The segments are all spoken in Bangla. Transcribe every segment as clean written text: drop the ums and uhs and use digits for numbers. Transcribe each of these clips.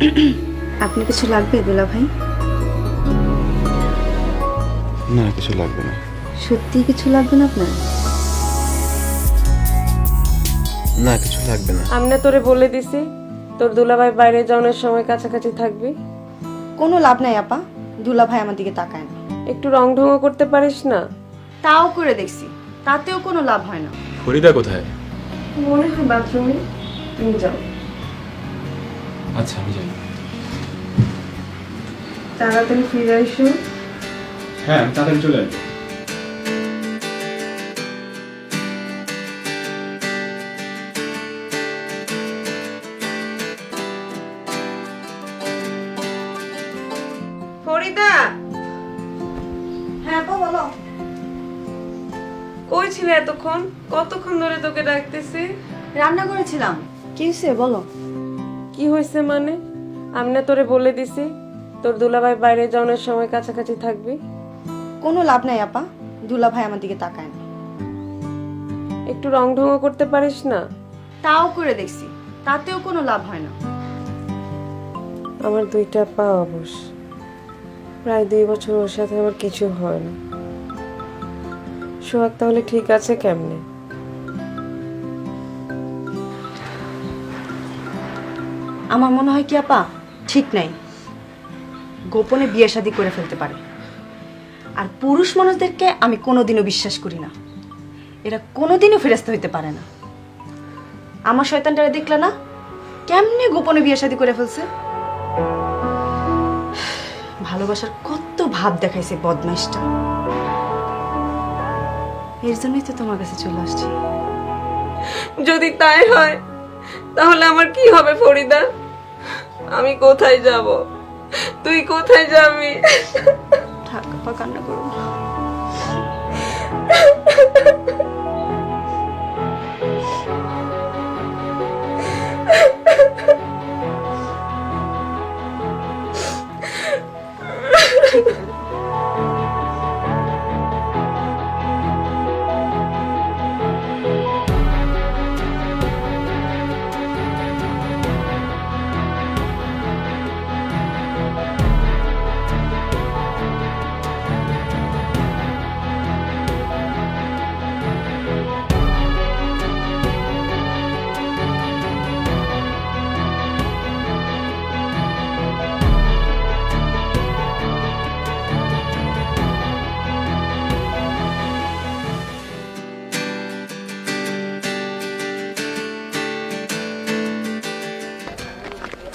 আপনি কিছু লাগবে দুলা ভাই? না, কিছু লাগবে না। সত্যি কিছু লাগবে না আপনার? না, কিছু লাগবে না। আমি না তোরে বলে দিছি তোর দুলাভাই বাইরে যাওয়ার সময় কাছাকাছি থাকবি। কোনো লাভ নাই আপা, দুলা ভাই আমার দিকে তাকায় না। একটু রং ঢঙও করতে পারিস না? তাও করে দেখছি, তাতেও কোনো লাভ হয় না। ফরিদা কোথায়? মনে হয় বাথরুমে। তুমি যাও। আচ্ছা, আমি যাই। তাড়াতাড়ি ফিরে এসো। হ্যাঁ, আমি তাড়াতাড়ি চলে আসবো। ফরিদা, হ্যাঁ আপা বলো। কই ছিলে এতক্ষণ? কতক্ষণ ধরে তোকে ডাকতেছি। রান্না করেছিলাম। কি হয়েছে বলো? কি হয়েছে মানে? আমি না তোরে বলে দিছি তোর দুলাভাই বাইরে যাওয়ার সময় কাছাকাছি থাকবি। কোনো লাভ নাই আপা, দুলা ভাই আমার দিকে তাকায় না। একটু রং ঢঙও করতে পারিস না? তাও করে দেখছি, তাতেও কোনো লাভ হয় না। আমার দুইটা পা অবশ, প্রায় 2 বছর ওর সাথে আমার কিছু হয় না। সোহাগ তাহলে ঠিক আছে কেমনে? আমার মনে হয় কি আপা, ঠিক নাই। গোপনে বিয়ে শাদী করে ফেলতে পারে। আর পুরুষ মানুষদেরকে আমি কোনোদিনও বিশ্বাস করি না। এরা কোনোদিনও ফেরেশতা হইতে পারে না। আমার শয়তানটারে দেখলে না, কেমনে গোপনে বিয়ে শাদী করে ফেলছে। ভালোবাসার কত ভাব দেখাইছে বদমাইশটা। এর জন্যই তো তোমার কাছে চলে আসছি। যদি তাই হয় তাহলে আমার কি হবে ফরিদা? আমি কোথায় যাব? তুই কোথায় যাবি? থাক আপা, কান্না করো না।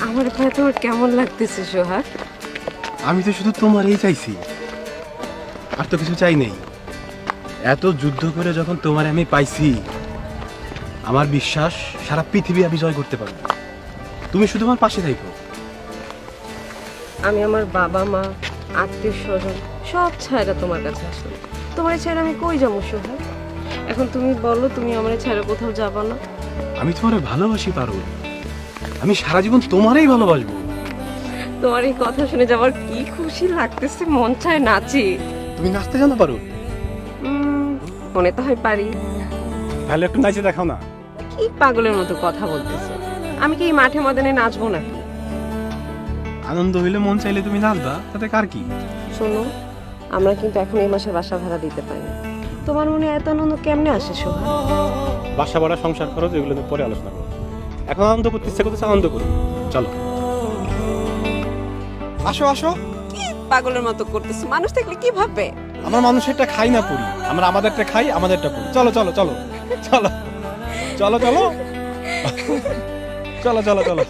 আমার ভাই তোর কেমন লাগতেছে সোহাগ? আমি তো শুধু তোমারই চাইছি, আর তো কিছু চাই নেই। এত যুদ্ধ করে যখন তোমার আমি পাইছি, আমার বিশ্বাস সারা পৃথিবী আমি জয় করতে পারবো। তুমি শুধু আমার পাশে থাকো। আমি আমার বাবা মা, আত্মীয় স্বজন সব ছাড়া তোমার কাছে আসলাম। তোমার ছাড়া আমি কই যাবো সোহাগ? এখন তুমি বলো, তুমি আমার ছাড়া কোথাও যাবা না? আমি তোমার ভালোবাসি পারো, আমি সারা জীবন তোমারই ভালোবাসবো। তোমার এই কথা শুনে যাবার কি খুশি লাগতেছে, মন চায় নাচি। তুমি নাচতে জানো পারো? মনে তো হয় পারি। তাহলে একটু নাচে দেখাও না। কি পাগলের মতো কথা বলতেছে? আমি কি এই মাঠে ময়দানে নাচবো নাকি? আনন্দ হইলে মন চাইলে তুমি নাচবা, তাতে কার কি? শোনো, আমরা কিন্তু এখন এই মাসে বাসা ভাড়া দিতে পারি না। তোমার মনে এত আনন্দ কেমনে আসে সোহাগ? বাসা ভাড়া, সংসার খরচ, এগুলো নিয়ে পরে আলোচনা করো। এখন আনন্দ করতে ইচ্ছা করতেছে, আনন্দ করো। চলো, আসো আসো। কি পাগলের মতো করতেছে? মানুষ দেখলে কি ভাববে? আমার মানুষেরটা খাই না পড়ি, আমরা আমাদেরটা খাই, আমাদেরটা পড়ি। চলো চলো চলো চলো চলো চলো চলো চলো চলো।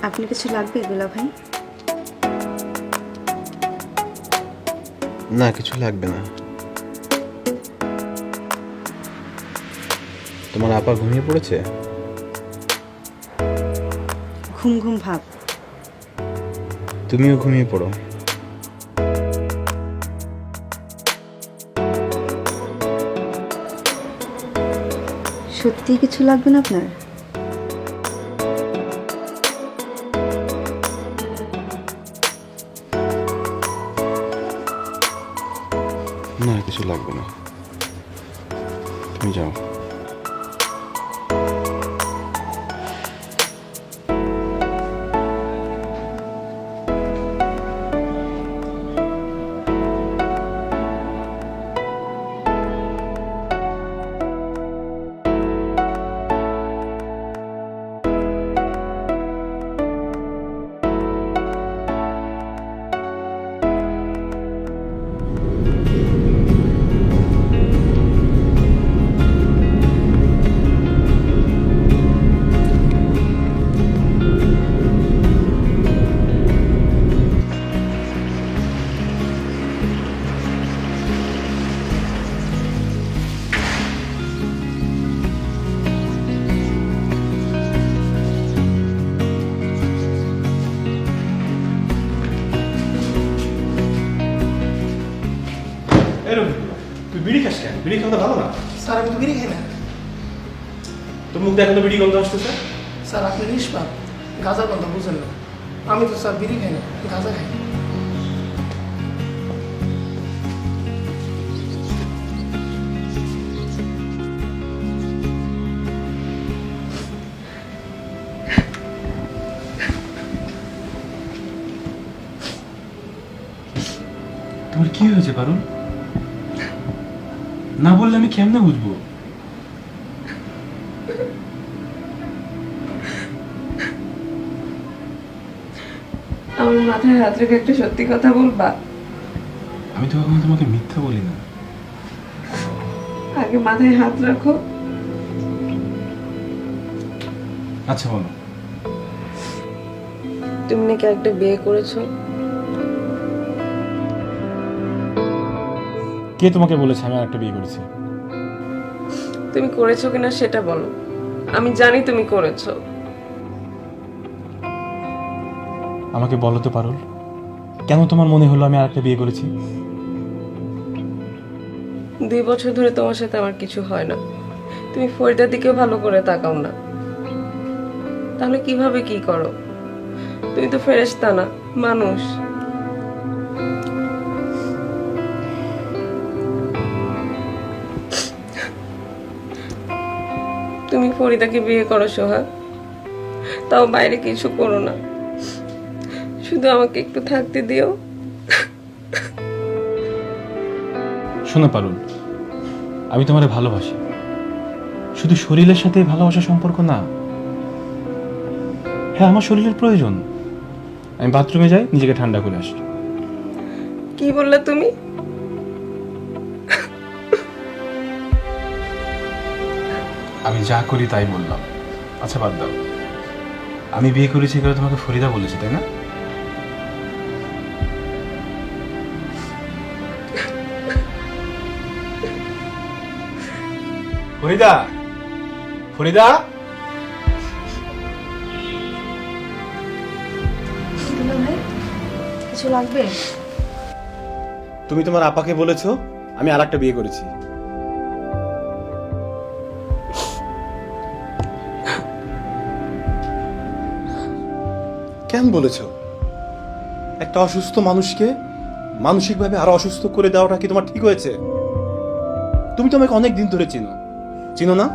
আপনার কিছু লাগবে দুলা ভাই? না, কিছু লাগবে না। তোমার আপা ঘুমিয়ে পড়েছে? ঘুম ঘুম ভাব। তুমিও ঘুমিয়ে পড়ো। সত্যি কিছু লাগবে না আপনার? না, কিছু লাগবে না, তুমি যাও। তুই বিড়ি খাস কেন? বিড়ি খাওয়া ভালো না। স্যার আমি তো বিড়ি খাই না। তোর মুখ দেখো তো বিড়ি গন্ধ আসতেছে। স্যার আপনি নিষ্পাপ, গাঁজার গন্ধ বুঝেন না। আমি তো স্যার বিড়ি খাই না, গাঁজা খাই। তোমার কি হয়েছে পারুল? না বললে আমি কেমনে বুঝবো? আমার মাথায় হাত রেখে একটা সত্যি কথা বলবা? আমি তো কখনো তোমাকে মিথ্যা বলি না। আগে মাথায় হাত রাখো। আচ্ছা বলো। তুমি নাকি একটা বিয়ে করেছো? কে তোমাকে বলেছে আমি আরেকটা বিয়ে করেছি? তুমি করেছো কিনা সেটা বলো। আমি জানি তুমি করেছো। আমাকে বলো তো পারুল, কেন তোমার মনে হলো আমি আরেকটা বিয়ে করেছি? 2 বছর ধরে তোমার সাথে আমার কিছু হয় না। তুমি ফরিদার দিকেও ভালো করে তাকাও না। তাহলে কিভাবে কি করো? তুমি তো ফেরেশতা না, মানুষ। তুমি ফরিদাকে বিয়ে করো সোহাগ, তাও বাইরে কিছু করো না, শুধু আমাকে একটু থাকতে দিও। শোনো পারুল, আমি তোমারে ভালোবাসি, শুধু শরীরের সাথে ভালোবাসার সম্পর্ক না। হ্যাঁ, আমার শরীরের প্রয়োজন। আমি বাথরুমে যাই, নিজেকে ঠান্ডা করে আসি। কি বললে তুমি? আমি যা করি তাই বললাম। আচ্ছা বাদ দাও, আমি বিয়ে করেছি এগুলো তোমাকে ফরিদা বলেছি তাই না? ফরিদা, ফরিদা, ভাই কিছু লাগবে? তুমি তোমার আপাকে বলেছো আমি আরেকটা বিয়ে করেছি। কেন বলেছো? একটা অসুস্থ মানুষকে মানসিকভাবে আরো অসুস্থ করে দেওয়াটা কি তোমার ঠিক হয়েছে? তুমি তো আমাকে অনেক দিন ধরে চিনো না?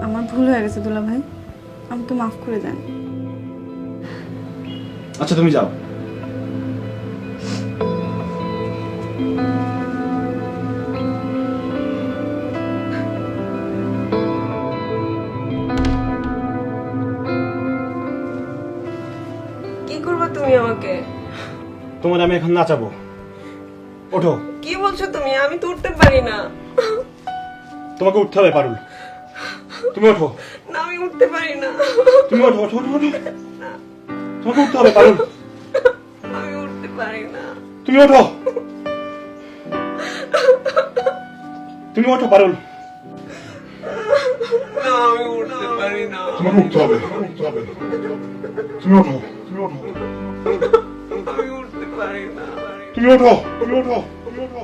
আমার ভুল হয়ে গেছে দুলা ভাই, আমাকে মাফ করে দেন। আচ্ছা তুমি যাও। কি করবে তুমি আমাকে? তোমার আমি এখন নাচাবো। ওঠো। কি বলছো তুমি? আমি তো উঠতে পারি না। তোমাকে উঠতে হবে পারুল, তুমি ওঠো। না আমি উঠতে পারি না। তুমি ওঠো ওঠো ওঠো ওঠো। তোমাকে উঠতে হবে পারুল, আমি উঠতে পারি না। তুমি ওঠো, তুমি ওঠো পারুল। না আমি উঠতে পারি না, তোমাকে উঠতে হবে, তুমি ওঠো, আমি উঠতে পারি না। তুমি ওঠো, তুমি ওঠো, তুমি ওঠো।